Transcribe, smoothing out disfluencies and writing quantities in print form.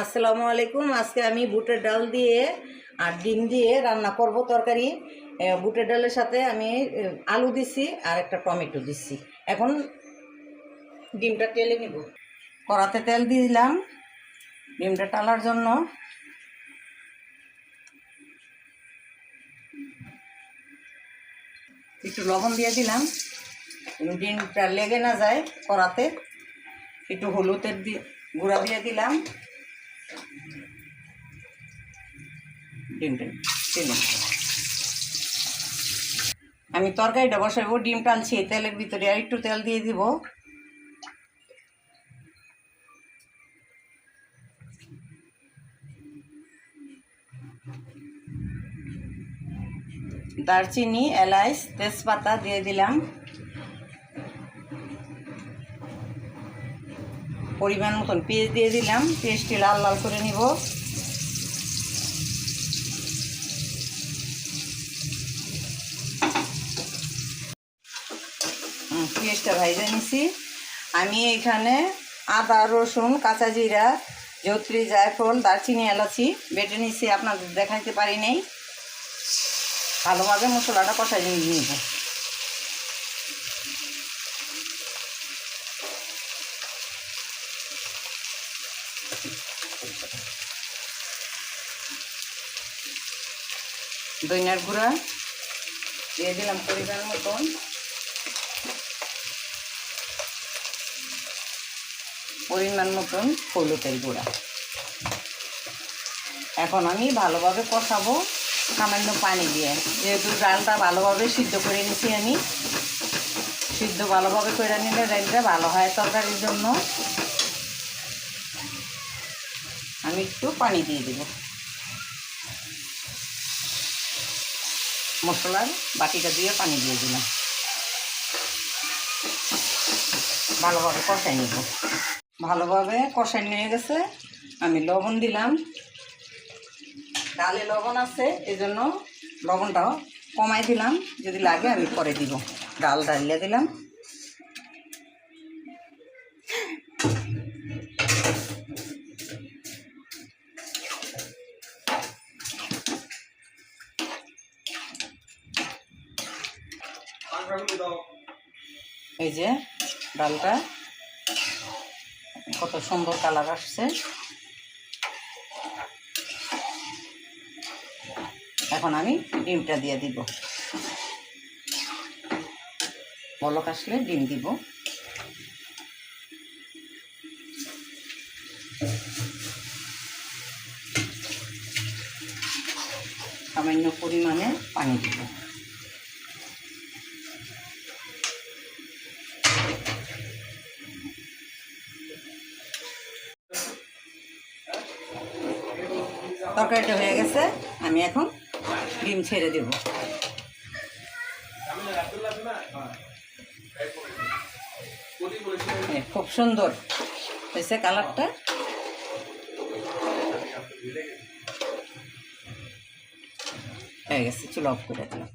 আসসালামু আলাইকুম। আজকে আমি বুটের ডাল দিয়ে আর ডিম দিয়ে রান্না করব তরকারি। বুটের ডালের সাথে আমি আলু দিছি আর একটা টমেটো দিছি। এখন ডিমটা তেলে নিব। কড়াতে তেল দিয়ে দিলাম ডিমটা টালার জন্য। একটু লবণ দিয়ে দিলাম, ডিমটা লেগে না যায় কড়াতে। একটু হলুদের গুঁড়া দিয়ে দিলাম। ডিমটা তেলে আমি তরকারিটা বসাবো। ডিম টালছি তেলের ভিতরে, আর একটু তেল দিয়ে দিব। দারচিনি, এলাচ, তেজপাতা দিয়ে দিলাম। পরিমাণ মতন পেঁয়াজ দিয়ে দিলাম। পেঁয়াজটি লাল লাল করে নিব। পেঁয়াজটা ভাজে নিছি। আমি এখানে আদা, রসুন, কাঁচা জিরা, জয়ত্রী, জায়ফল, দারচিনি, এলাচি বেটে নিছি। আপনাদের দেখাইতে পারি নাই। ভালোভাবে মশলাটা কষাই নিব। ধনিয়ার গুঁড়া দিয়ে দিলাম পরিমাণ মতন। পরিমাণ মতন হলুদের গুঁড়া। এখন আমি ভালোভাবে কষাবো সামান্য পানি দিয়ে। যেহেতু ডালটা ভালোভাবে সিদ্ধ করে নিছি, আমি সিদ্ধ ভালোভাবে করে নিলে ডালটা ভালো হয় তরকারির জন্য। আমি একটু পানি দিয়ে দেব। মশলার বাটিটা দিয়ে পানি দিয়ে দিলাম। ভালোভাবে কষাই নেব। ভালোভাবে কষাই নিয়ে গেছে। আমি লবণ দিলাম। ডালে লবণ আছে, এজন্য লবণটাও কমাই দিলাম। যদি লাগে আমি পরে দিব। ডাল ডালিয়ে দিলাম। এই যে ডালটা কত সুন্দর কালার আসছে। এখন আমি ডিমটা দিয়ে দিব। বলক আসলে ডিম দিব। সামান্য পরিমাণে পানি দিব। তরকারিটা হয়ে গেছে। আমি এখন ডিম ছেড়ে দেব। খুব সুন্দর হয়েছে কালারটা। হয়ে গেছে, চুলা অফ করে দিলাম।